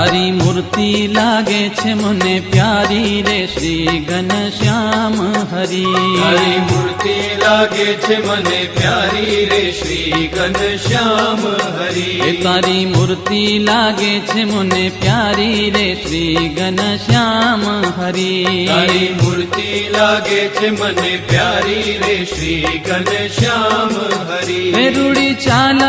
તારી મૂર્તિ લાગે છે મને પ્યારી રે શ્રી ઘનશ્યામ હરી. તારી મૂર્તિ લાગે છે મને પ્યારી રે શ્રી ઘનશ્યામ હરી. તારી મૂર્તિ લાગે છે મને પ્યારી રે શ્રી ઘનશ્યામ હરી. તારી મૂર્તિ લાગે છે મને પ્યારી રે શ્રી ઘનશ્યામ હરી. રૂડી ચાલ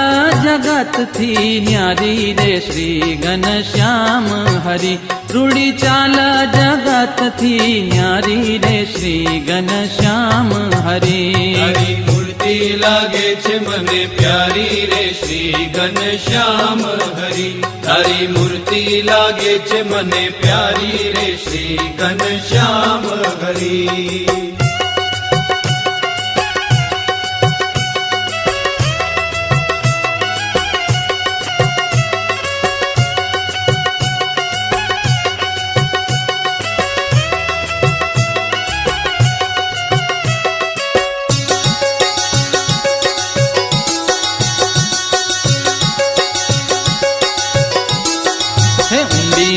જગત થી ન્યારી રે શ્રી ઘનશ્યામ હરી. રૂડી ચાલ જગત થી ન્યારી રે શ્રી ઘનશ્યામ હરી. તારી મૂર્તિ લાગે છે મને પ્યારી રે શ્રી ઘનશ્યામ હરી. તારી મૂર્તિ લાગે છે મને પ્યારી રે શ્રી ઘનશ્યામ હરી.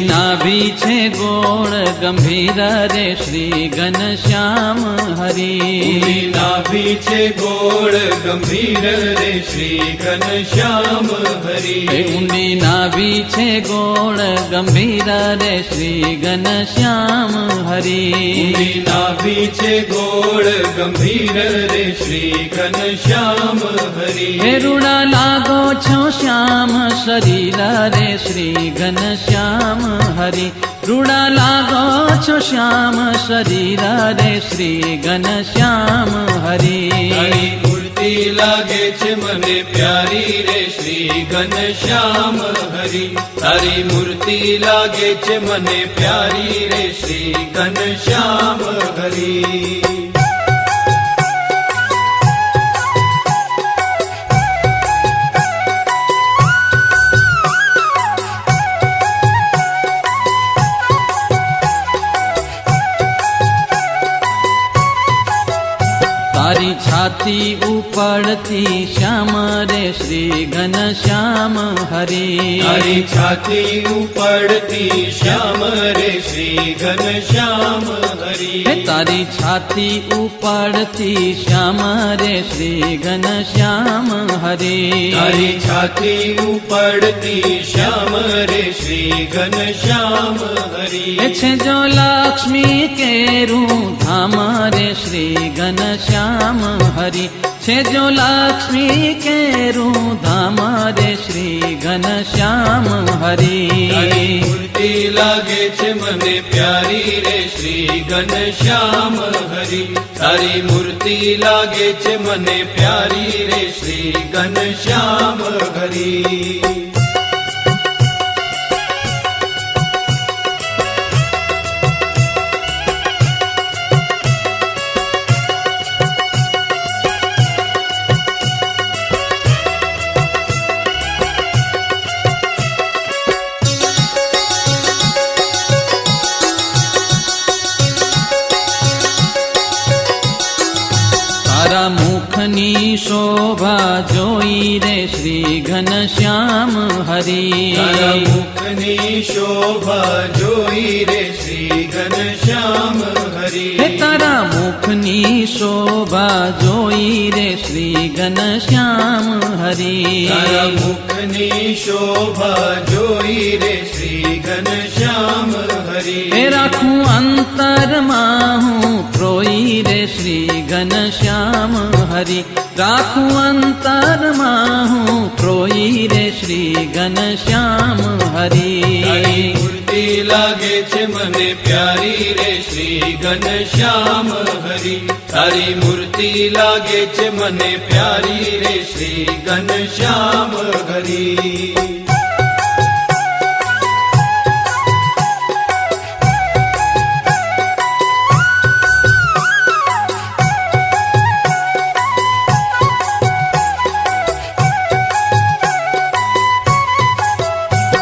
નાભી છે ગોળ ગંભીર રે શ્રી ઘનશ્યામ હરી. નાભી છે ગોળ ગંભીર રે શ્રી ઘનશ્યામ હરી. ઊંડી નાભી છે ગોળ ગંભીર રે શ્રી ઘનશ્યામ હરી. નાભી છે ગોળ ગંભીર રે શ્રી ઘનશ્યામ હરી. રૂડા લાગો છો શ્યામ શરીર રે શ્રી ઘનશ્યામ હરી. રૂડા લાગો છો શ્યામ શરીર રે શ્રી ઘનશ્યામ હરી. તારી મૂર્તિ લાગે છે મને પ્યારી રે શ્રી ઘનશ્યામ હરી. તારી મૂર્તિ લાગે છે મને પ્યારી રે શ્રી ઘનશ્યામ હરી. તારી છાતી ઉપડતી શ્યામ રે શ્રી ઘનશ્યામ હરી. તારી છાતી ઉપડતી શ્યામ રે શ્રી ઘનશ્યામ હરી. તારી છાતી ઉપડતી શ્યામ રે શ્રી ઘનશ્યામ હરી. તારી છાતી ઉપડતી શ્યામ રે શ્રી ઘનશ્યામ હરી. છે જો લક્ષ્મી કેરું ધામ રે શ્રી ઘનશ્યામ હરી. છે જો લક્ષ્મી કેરું ધામ રે શ્રી ઘનશ્યામ હરી. તારી મૂર્તિ લાગે છે મને પ્યારી રે શ્રી ઘનશ્યામ હરી. તારી મૂર્તિ લાગે છે મને પ્યારી રે શ્રી ઘનશ્યામ હરી. તારા મુખની શોભા જોઈ રે શ્રી ઘનશ્યામ હરી. તારા મુખની શોભા જોઈ રે શ્રી ઘનશ્યામ હરી. તારા મુખની શોભા જોઈ રે શ્રી ઘનશ્યામ હરી. તારા મુખની શોભા જોઈ રે શ્રી ઘનશ્યામ હરી. રાખું અંતરમાં હું પ્રોઈ રે શ્રી ઘનશ્યામ હરી. રાખું અંતરમાં હું પ્રોઈ રે શ્રી ઘનશ્યામ હરી. તારી મૂર્તિ લાગે છે મને પ્યારી રે શ્રી ઘનશ્યામ હરી. તારી મૂર્તિ લાગે છે મને પ્યારી રે શ્રી ઘનશ્યામ હરી.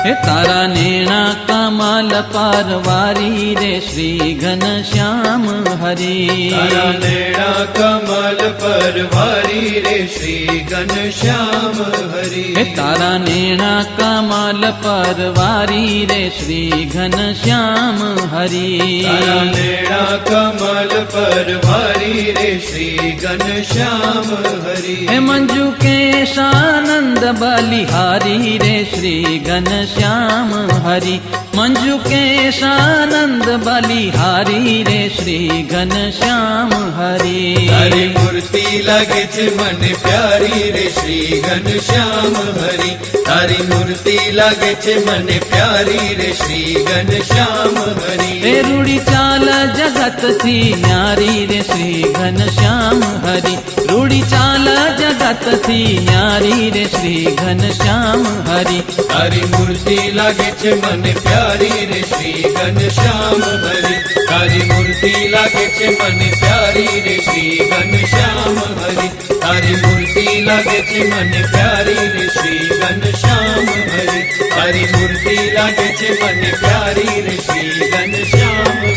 હે તારા નેણા કમલ પરવારી રે શ્રી ઘનશ્યામ હરી તારા નેણા કમલ પરવારી રે શ્રી ઘનશ્યામ હરી હે તારા નેણા કમલ પરવારી રે શ્રી ઘનશ્યામ હરી તારા નેણા કમલ પરવારી રે શ્રી ઘનશ્યામ હરી હે મંજુ કેશાનંદ બલિહારી રે શ્રી ઘનશ્યામ હરી મંજુ કેશાનંદ બલિહારી રે શ્રી ઘનશ્યામ હરી તારી મૂર્તિ લાગે છે મને પ્યારી રે શ્રી ઘનશ્યામ હરી તારી મૂર્તિ લાગે છે મને પ્યારી રે શ્રી ઘનશ્યામ હરી હે રૂડી ચાલ જગત થી ન્યારી રે શ્રી ઘનશ્યામ હરી રૂડી ચાલ જગત થી ન્યારી રે શ્રી ઘનશ્યામ હરી તારી મૂર્તિ લાગે છે મને પ્યારી રે શ્રી ઘનશ્યામ હરી તારી મૂર્તિ લાગે છે મને પ્યારી રે શ્રી ઘનશ્યામ હરી તારી મૂર્તિ લાગે છે મને પ્યારી રે શ્રી ઘનશ્યામ હરી તારી મૂર્તિ લાગે છે મને પ્યારી રે શ્રી ઘનશ્યામ